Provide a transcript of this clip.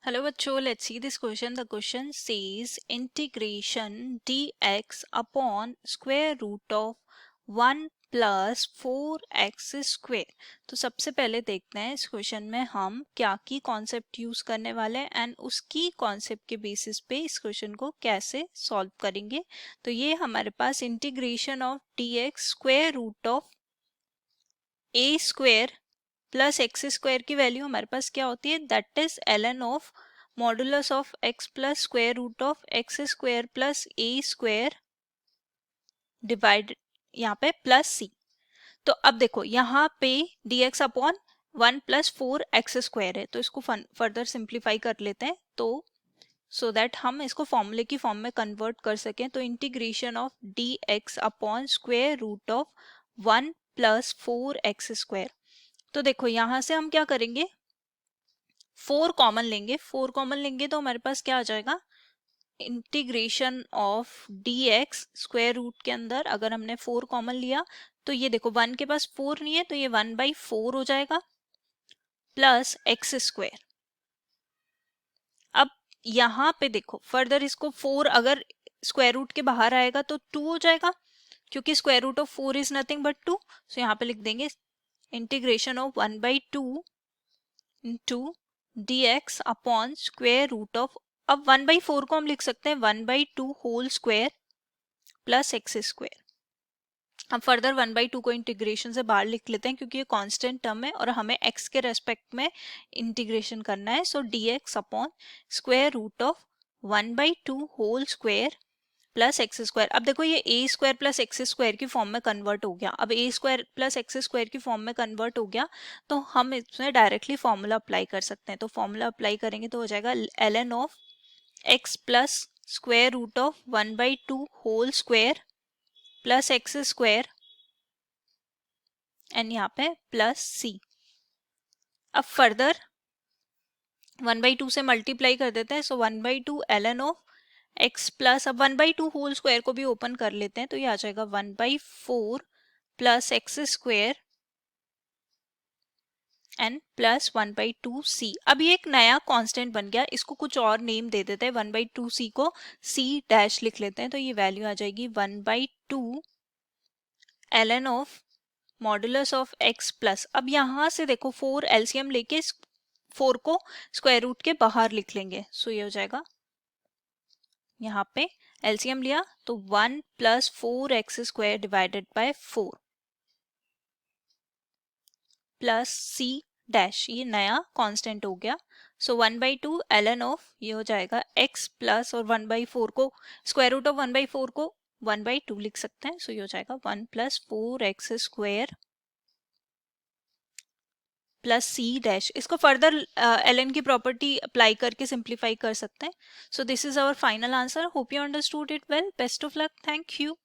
Hello बच्चों, let's see this question. The question says integration dx upon square root of 1 plus 4x square. तो सबसे पहले देखते हैं इस क्वेश्चन में हम क्या की कॉन्सेप्ट यूज करने वाले हैं एंड उसकी कॉन्सेप्ट के बेसिस पे इस क्वेश्चन को कैसे सॉल्व करेंगे. तो ये हमारे पास integration of dx square root of a square plus x square की वैल्यू हमारे पास क्या होती है, that is ln of modulus of x plus square root of x square plus a square divide यहाँ पे प्लस c. तो अब देखो यहाँ पे dx upon 1 plus 4x square है, तो इसको फर्दर सिंप्लीफाई कर लेते हैं तो सो दैट हम इसको फॉर्मूले की फॉर्म में कन्वर्ट कर सकें. तो integration of dx upon square root of 1 plus 4x square. तो देखो यहां से हम क्या करेंगे, 4 कॉमन लेंगे. 4 कॉमन लेंगे तो हमारे पास क्या आ जाएगा, integration of dx square root के अंदर अगर हमने 4 कॉमन लिया तो ये देखो 1 के पास 4 नहीं है तो ये 1/4 हो जाएगा प्लस एक्स स्क्वायर. अब यहाँ पे देखो फर्दर इसको 4 अगर स्क्वायर रूट के बाहर आएगा तो 2 हो जाएगा क्योंकि square root of 4 is nothing but 2. So यहाँ पे लिख देंगे integration of 1/2 into dx upon square root of, अब 1/4 को हम लिख सकते हैं 1/2 whole square plus x square. हम फर्दर 1/2 को इंटीग्रेशन से बाहर लिख लेते हैं क्योंकि ये कांस्टेंट टर्म है और हमें x के रेस्पेक्ट में इंटीग्रेशन करना है. So dx upon square root of 1/2 whole square plus x square. अब देखो ये a square plus x square की फॉर्म में कन्वर्ट हो गया. अब a square plus x square की फॉर्म में कन्वर्ट हो गया तो हम इसमें डायरेक्टली फॉर्मूला अप्लाई कर सकते हैं. तो फॉर्मूला अप्लाई करेंगे तो हो जाएगा ln of x plus square root of 1/2 whole square plus x square and यहाँ पे प्लस c. अब फर्दर 1/2 से मल्टीप्लाई कर देते हैं. सो 1/2 ln ऑफ x प्लस, अब 1/2 होल स्क्वायर को भी ओपन कर लेते हैं तो ये आ जाएगा 1/4 plus x square and plus 1/2 c. अब ये एक नया कांस्टेंट बन गया, इसको कुछ और नेम दे देते हैं. 1/2 c को c डैश लिख लेते हैं तो ये वैल्यू आ जाएगी 1/2 ln of modulus of x plus. अब यहां से देखो 4 एलसीएम लेके 4 को स्क्वायर रूट के बाहर लिख लेंगे. सो ये हो जाएगा, यहाँ पे एलसीएम लिया तो 1 plus 4x square divided by 4 plus c dash, ये नया कांस्टेंट हो गया. सो 1/2 ln ऑफ, ये हो जाएगा x प्लस और 1/4 को स्क्वायर रूट ऑफ 1/4 को 1/2 लिख सकते हैं. सो ये हो जाएगा 1 plus 4x square plus C dash. इसको फर्दर ln की प्रॉपर्टी अप्लाई करके सिंप्लीफाई कर सकते हैं. So this is our final answer. Hope you understood it well. Best of luck. Thank you.